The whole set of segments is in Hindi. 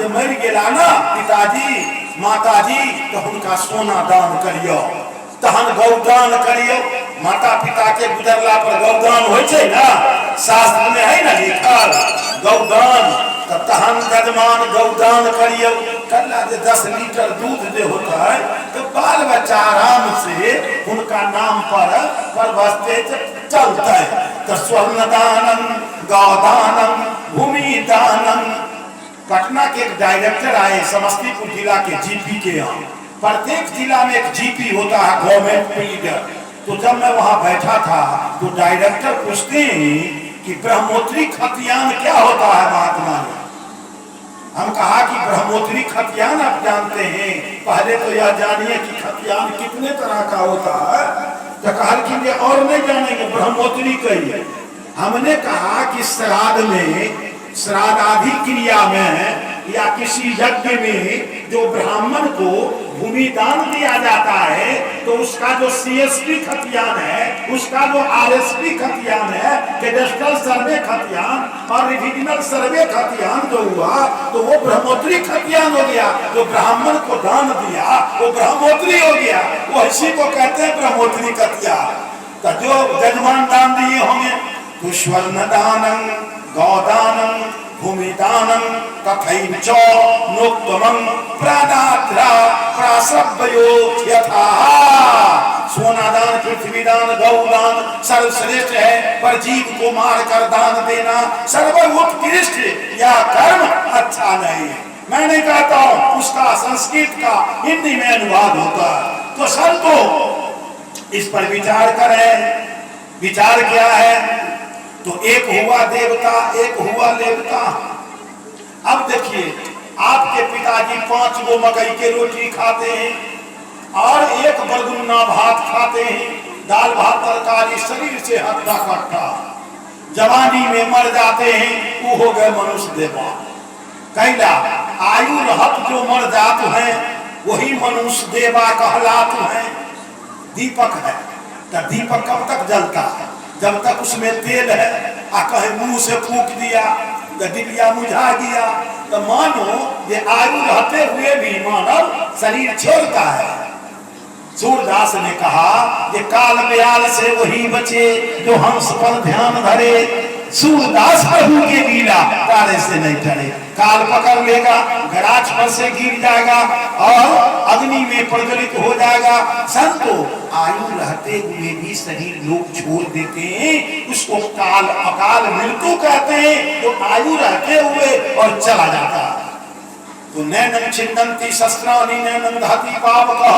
जे मर गेला ना पिताजी माताजी तो उनका सोना दान करियो, तहन गौदान करियो। माता पिता के गुजरला पर गौदान होय छै ना, शास्त्र में है ना लिखल गौदान, तो तहन जजमान गौदान करियो। कल्ला जे 10 लीटर दूध जो होता है तो बाल बच्चा आराम से उनका नाम पर बसते चलता है। तो स्वर्ण दानम गौदानम भूमि दानम। पटना के एक डायरेक्टर आए समस्तीपुर जिला के जीपी के यहाँ, प्रत्येक जिला में एक जीपी होता है गवर्नमेंट लीडर। तो जब मैं वहां बैठा था तो डायरेक्टर पूछते हैं कि ब्रह्मोत्तरी खतियान क्या होता है महात्मा जी। हम कहा कि ब्रह्मोत्तरी खतियान आप जानते हैं, पहले तो यह जानिए कि खतियान कितने तरह का होता है। तो कहा कि ये और नहीं जानेंगे ब्रह्मोत्तरी कहिए। हमने कहा कि श्राद्ध में, श्राद्धादि क्रिया में या किसी यज्ञ में जो ब्राह्मण को भूमि दान दिया जाता है तो उसका जो सीएसपी खतियान है, उसका जो आरएसपी खतियान है, कैडेस्ट्रल सर्वे खतियान और रिविजनल सर्वे खतियान जो हुआ तो वो ब्रह्मोत्तरी खतियान हो गया। जो ब्राह्मण को दान दिया वो ब्रह्मोत्तरी हो गया, वो इसी को कहते हैं ब्रह्मोत्तरी खतियान। तो जो जजमान दान दिए होंगे तो स्वर्ण दानम गौदानम भूमिदानम तथैव च नोक्तमं प्राणात्रा प्रासव्यो यथा। सोना दान पृथ्वी दान गौदान सर्वश्रेष्ठ है, पर जीव को मार कर दान देना सर्वोत्कृष्ट या कर्म अच्छा नहीं है। मैं नहीं कहता हूं, उसका संस्कृत का हिंदी में अनुवाद होता है। तो संतो इस पर विचार करें। विचार क्या है? तो एक हुआ देवता एक हुआ लेवता। अब देखिए आपके पिताजी 5 गो मकई के रोटी खाते हैं और 1 बरगुन्ना भात खाते हैं, दाल भात तरकारी, शरीर से हट्टा कट्टा, जवानी में मर जाते हैं, वो हो गए मनुष्य देवा। कैला आयु रहत जो मर जात हैं वही मनुष्य देवा कहलात हैं। दीपक है तो दीपक कब तक जलता है? जब तक उसमें तेल है। आ कहे मुंह से फूक दिया तो डिबिया मुझा गया। तो मानो ये आयु रहते हुए भी मानव शरीर छोड़ता है। सूरदास ने कहा ये काल ब्याल से वही बचे जो हंस पर ध्यान धरे। सूरदास प्रभु के लीला तारे से नहीं टले। काल पकड़ लेगा, गराज पर से गिर जाएगा और अग्नि में प्रज्वलित हो जाएगा। संतो आयु रहते हुए भी शरीर लोग छोड़ देते हैं, उसको काल अकाल मृत्यु कहते हैं। जो आयु रहते हुए और चला जाता है। तो नैनम छिन्दन्ति शस्त्राणि नैनम दहति पावकः।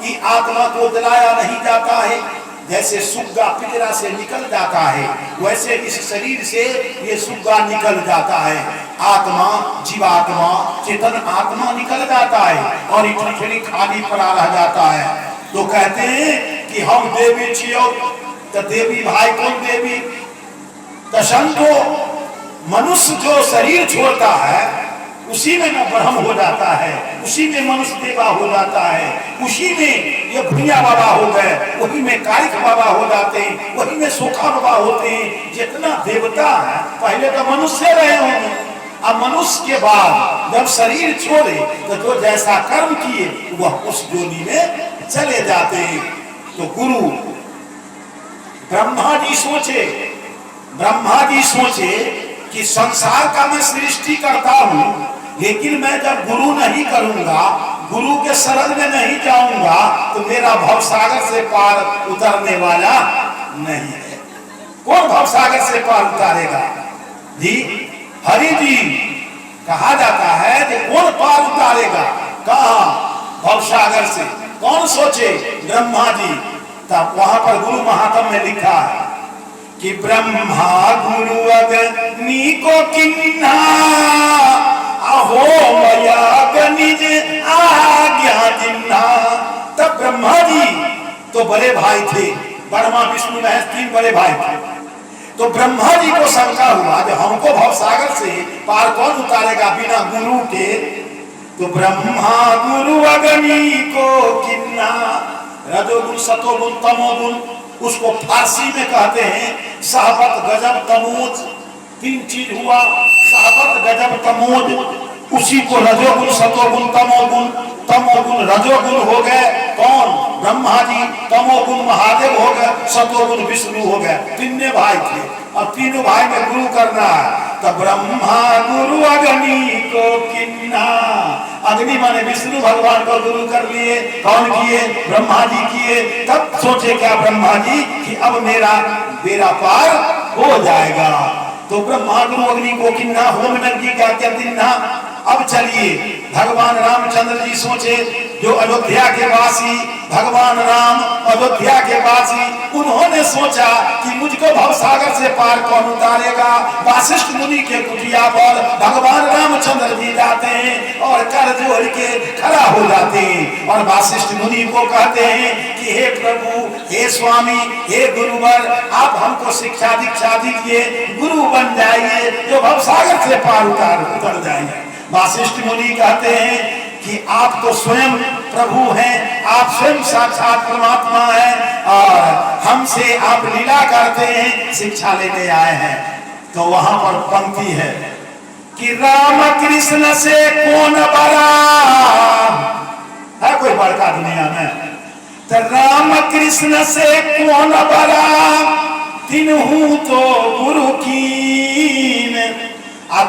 ये आत्मा को जलाया नहीं जाता है। जैसे सुग्गा पिंजरा से निकल जाता है वैसे इस शरीर से ये सुग्गा निकल जाता है। आत्मा जीवात्मा चेतन आत्मा निकल जाता है और इतनी खाली पड़ा रह जाता है। तो कहते हैं कि हम देवी छियो। तो देवी भाई कौन देवी? तो संतो मनुष्य जो शरीर छोड़ता है उसी में न ब्रह्म हो जाता है, उसी में मनुष्य देवा हो जाता है, उसी में ये भूया बाबा हो गए, वही में कारिक बाबा हो जाते हैं, वही में सोखा बाबा होते हैं। जितना देवता है पहले तो मनुष्य रहे होंगे, अब मनुष्य के बाद जब शरीर छोड़े तो जो जैसा कर्म किए वह उस जोनी में चले जाते हैं। तो गुरु ब्रह्मा जी सोचे कि संसार का मैं सृष्टि करता हूं, लेकिन मैं जब गुरु नहीं करूंगा, गुरु के शरण में नहीं जाऊंगा तो मेरा भवसागर से पार उतरने वाला नहीं है। कौन भवसागर से पार उतारेगा जी? हरि जी कहा जाता है कि कौन पार उतारेगा? कहा भवसागर से। कौन सोचे? ब्रह्मा जी। तब वहां पर गुरु महात्म में लिखा है कि ब्रह्मा गुरु अग्नि को किन्ना अहो मया निज आज्ञा जिन्ना। तब ब्रह्मा जी तो बड़े भाई थे, ब्रह्मा विष्णु महेश 3 बड़े भाई थे। तो ब्रह्मा जी को शंका हुआ कि हमको भवसागर से पार कौन उतारेगा बिना गुरु के? तो ब्रह्मा गुरु अग्नि को किन्ना। रजोगुण सतोगुण तमोगुण उसको फारसी में कहते हैं सहबत गजब तमोज। 3 चीज हुआ, सहबत गजब तमोज। उसी को रजोगुण सतोगुण तमोगुण रजोगुण हो गए कौन? ब्रह्मा जी। तमोगुण महादेव हो गए, सतोगुण विष्णु हो गए। तीनों भाई थे और तीनों भाई में गुरु करना है। तो ब्रह्मा गुरु अग्नि को किन्ना, अग्नि माने विष्णु भगवान को गुरु कर लिए। कौन किए? ब्रह्मा जी किए। तब सोचे क्या ब्रह्मा जी कि अब मेरा बेड़ा पार हो जाएगा। तो ब्रह्मा गुरु अग्नि को किन्ना, होम नंदी क्या क्या दिन्ना। अब चलिए भगवान रामचंद्र जी सोचे, जो अयोध्या के वासी भगवान राम अयोध्या के वासी, उन्होंने सोचा कि मुझको भवसागर से पार कौन उतारेगा। वासिष्ठ मुनि के कुटिया पर भगवान रामचंद्र जी जाते हैं और कर जोड़ के खड़ा हो जाते हैं और वासिष्ठ मुनि को कहते हैं कि हे प्रभु, हे स्वामी, हे गुरुवर, आप हमको शिक्षा दीक्षा दीजिए, गुरु बन जाइए, जो भवसागर से पार उतर जाइए। वासिष्ठ मुनि कहते हैं कि आप तो स्वयं प्रभु हैं, आप स्वयं साक्षात परमात्मा हैं और हमसे आप लीला करते हैं, शिक्षा लेने आए हैं। तो वहां पर पंक्ति है कि राम कृष्ण से कौन बड़ा है, कोई बड़का दुनिया में? तो राम कृष्ण से कौन बड़ा, तिन्हू तो गुरु कीन,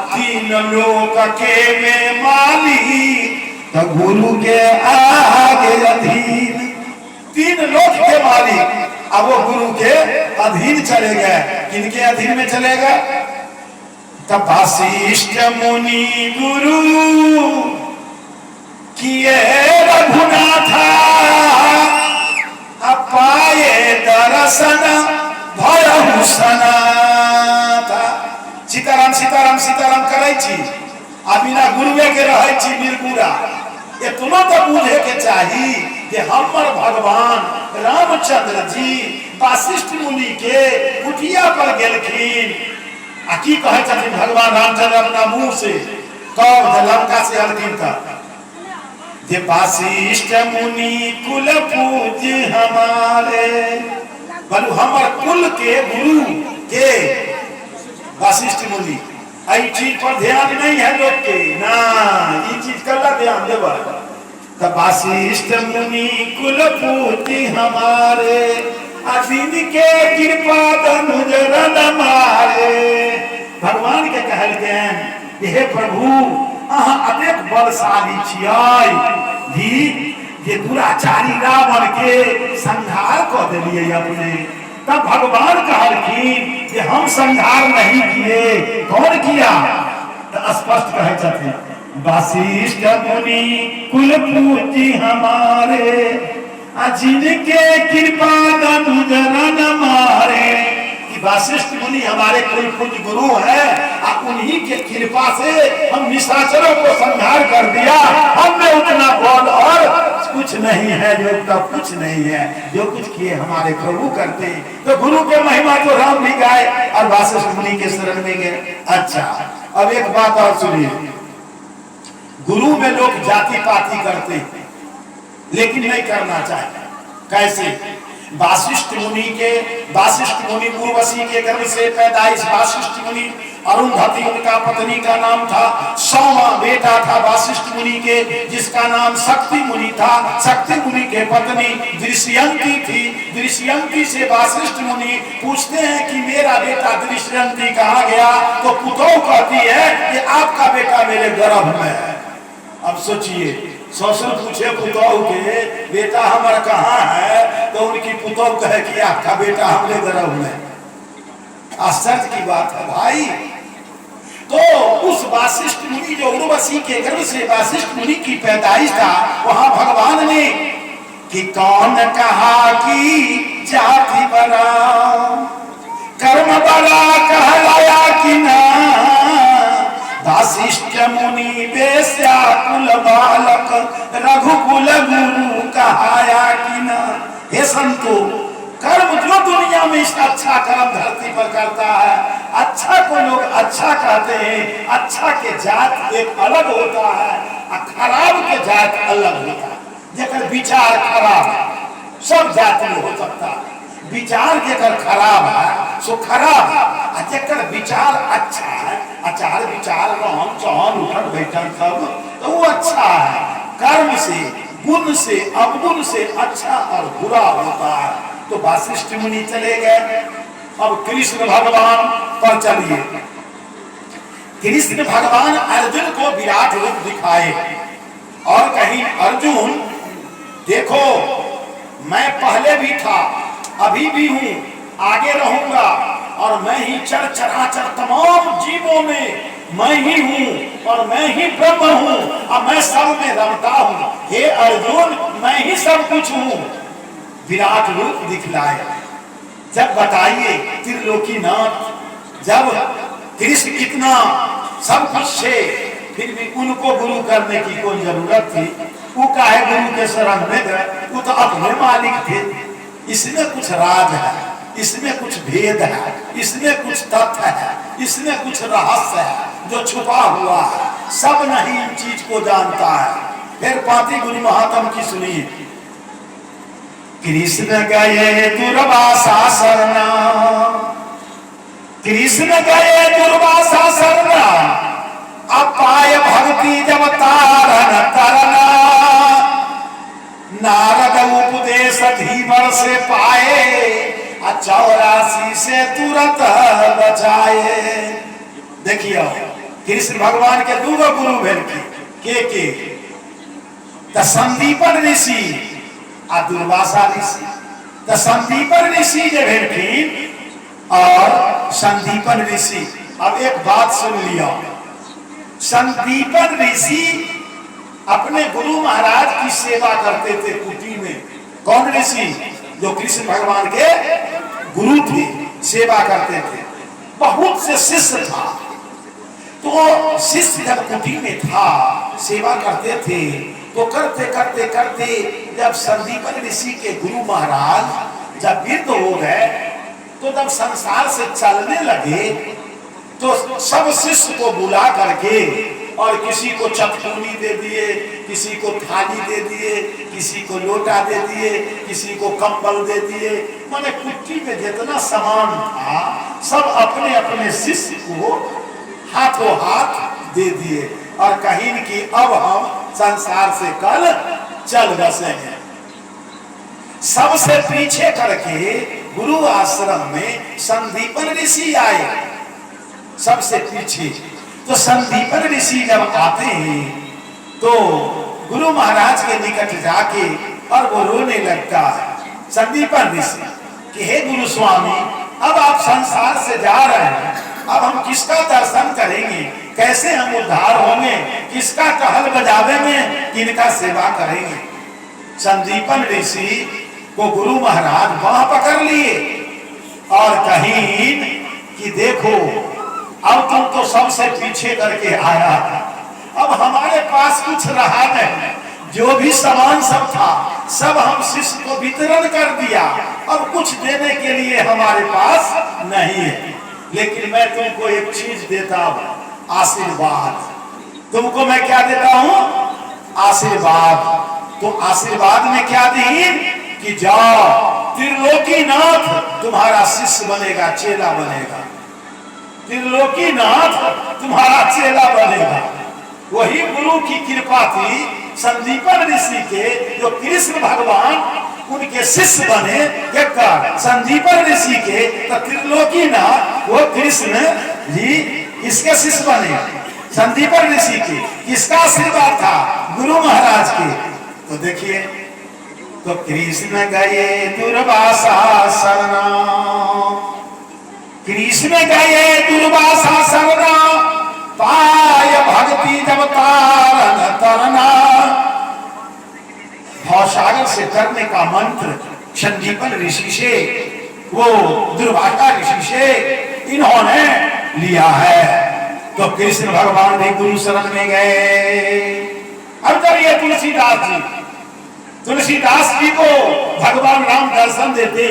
तीन लोक के में माली, तो गुरु के आगे अधीन। तीन लोक के मालिक, अब वो गुरु के अधीन चले गए। किनके अधीन में चले गए? तब वशिष्ठ मुनि गुरु किए रघुनाथा, पाए दर्शन भयहु सनाथा। सीताराम सीताराम सीताराम करे छी, आ बिना गुरुए के रहे छी निर्गुरा। ये तुम तो बुझे के चाहिए कि हमर भगवान रामचंद्र जी वशिष्ठ मुनि के कुटिया पर गेलखिन आ की कहे छथिन भगवान रामचंद्र अपना मुंह से, कब लंका से अलखिन तक, जे वशिष्ठ मुनि कुल पूज हमारे, बोलू हमर कुल के गुरु के वशिष्ठ मुनि। आई चीज पर ध्यान नहीं है लोग के ना, ये चीज कल्ला ध्यान देवा। तब वशिष्ठ मुनि कुल पूजी हमारे, असीन के कृपा धनुज रन मारे। भगवान के कहल गए हे प्रभु, अहाँ अनेक बलशाली छियै भी, जे दुराचारी रावण के संहार कर दिलिए अपने। तब भगवान कहलखिन कि हम संहार नहीं किए, कौन किया? तो स्पष्ट कहे छथिन, वशिष्ठ मुनि कुल पूजी हमारे, जिनके कृपा धनुज रन मारे। कि वशिष्ठ मुनि हमारे कुल पूज्य गुरु है, उन्हीं के कृपा से हम निशाचरों को संहार कर दिया। हमने उतना बल और कुछ नहीं है, योग्यता कुछ नहीं है, जो कुछ किए हमारे प्रभु करते। तो गुरु के महिमा तो राम भी गाए और वशिष्ठ मुनि के शरण में गए। अच्छा, अब एक बात और सुनिए, गुरु में लोग जाति पाति करते लेकिन नहीं करना चाहिए। कैसे? वशिष्ठ मुनि उर्वशी के गर्भ से पैदाइश वशिष्ठ मुनि, अरुंधति उनका पत्नी का नाम था, 100वां बेटा था वशिष्ठ मुनि के, जिसका नाम शक्ति मुनि था। शक्ति मुनि के पत्नी दृश्यंती थी। दृश्यंती से वशिष्ठ मुनि पूछते हैं कि मेरा बेटा दृश्यंती कहाँ गया? तो पुतोह कहती है कि आपका बेटा मेरे गर्भ में है। अब सोचिए, ससुर पूछे पुतोह के बेटा हमारा कहाँ है, तो उनकी पुतोह कहे कि आपका बेटा हमरे गर्भ में। आश्चर्य की बात है भाई। तो उस वशिष्ठ मुनि जो उर्वशी के गर्भ से वशिष्ठ मुनि की पैदाइश था, वहां भगवान ने कि कौन कहा कि जाति बड़ा कर्म बड़ा कहलाया कि ना, वशिष्ठ मुनि वेश्या कुल बालक रघुकुल गुरु कहाया कि ना। हे संतो, कर्म जो दुनिया में इस अच्छा कर्म धरती पर करता है, अच्छा को लोग अच्छा कहते हैं। अच्छा के जात एक अलग होता है और खराब के जात अलग होता है। जेकर विचार खराब है, सब जात में हो सकता है। विचार जेकर खराब है सो खराब, जकर विचार अच्छा है, आचार विचार रहन सहन उठन बैठन सब, तो वो अच्छा है। कर्म से, गुण से, अवगुण से अच्छा और बुरा होता है। तो वशिष्ठ मुनि चले गए। अब कृष्ण भगवान पर चलिए। कृष्ण भगवान अर्जुन को विराट रूप दिखाए और कहीं अर्जुन देखो मैं पहले भी था, अभी भी हूं, आगे रहूंगा और मैं ही चर चराचर तमाम जीवों में मैं ही हूं और मैं ही ब्रह्म हूं और मैं सब में रमता हूं। हे अर्जुन, मैं ही सब कुछ हूं। विराट रूप दिखलाए। जब बताइए त्रिलोकीनाथ, जब कृष्ण इतना सब कुछ से, फिर भी उनको गुरु करने की कोई जरूरत थी? वो काहे गुरु के शरण में गए? वो तो अपने मालिक थे। इसमें कुछ राज है, इसमें कुछ भेद है, इसमें कुछ तथ्य है, इसमें कुछ रहस्य है जो छुपा हुआ है। सब नहीं इन चीज को जानता है। फिर पाती गुरु महात्म की सुनिए। कृष्ण गए दुर्वासा शरणा, कृष्ण गए दुर्वासा शरणा, अपाय भक्ति जब तारन तरना, नारद उपदेश धीवर से पाए, 84 से तुरंत बचाए। देखिए कृष्ण भगवान के दूगो गुरु भेल के त संदीपन ऋषि आ दुर्वासा ऋषि। त संदीपन ऋषि जे भेलखिन और संदीपन ऋषि। अब एक बात सुन लिया, संदीपन ऋषि अपने गुरु महाराज की सेवा करते थे कुटी में। कौन ऋषि? जो कृष्ण भगवान के गुरु थे, सेवा करते थे। बहुत से शिष्य था, तो शिष्य जब कुटी में था, सेवा करते थे, तो करते करते करते जब संदीपन ऋषि के गुरु महाराज जब वृद्ध हो गए, तो जब संसार से चलने लगे, तो सब शिष्य को बुला करके और किसी को चटकुनी दे दिए, किसी को थाली दे दिए, किसी को लोटा दे दिए, किसी को कंबल दे दिए। माने कुटी में जितना सामान था सब अपने अपने शिष्य को हाथों हाथ दे दिए और कहीं कि अब हम संसार से कल चल बसेंगे। सबसे पीछे करके गुरु आश्रम में संदीपन ऋषि आए, सबसे पीछे। तो संदीपन ऋषि जब आते हैं तो गुरु महाराज के निकट जाके और वो रोने लगता है। संदीपन ऋषि कि हे गुरु स्वामी, अब आप संसार से जा रहे हैं, अब हम किसका दर्शन करेंगे, कैसे हम उद्धार होंगे, किसका टहल बजावे में किनका सेवा करेंगे। संदीपन ऋषि को गुरु महाराज बांह पकड़ लिए और कहीं कि देखो अब तुम तो सबसे पीछे करके आया, अब हमारे पास कुछ रहा नहीं, जो भी सामान सब था सब हम शिष्य को वितरण कर दिया, अब कुछ देने के लिए हमारे पास नहीं है। लेकिन मैं तुमको एक चीज देता हूं, आशीर्वाद। तुमको मैं क्या देता हूं? आशीर्वाद। तो आशीर्वाद में क्या दी कि जाओ त्रिलोकीनाथ तुम्हारा शिष्य बनेगा, चेला बनेगा। त्रिलोकीनाथ तुम्हारा चेला बनेगा। वही गुरु की कृपा थी संदीपन ऋषि के, जो कृष्ण भगवान उनके शिष्य बने। संदीपन ऋषि के तो त्रिलोकीनाथ वो कृष्ण जी इसके शिष्य बने, संदीपन ऋषि के। किसका आशीर्वाद था? गुरु महाराज के। तो देखिए, तो कृष्ण गए दुर्वासा शरणा, कृष्ण गए दुर्वासा शरणा, पाय भक्ति जब तारन तरना। भवसागर से तरने का मंत्र संदीपन ऋषि से, वो दुर्वासा ऋषि से इन्होंने लिया है। तो कृष्ण भगवान भी गुरु शरण में गए। अब चलिए तुलसीदास जी, तुलसीदास जी को भगवान राम दर्शन देते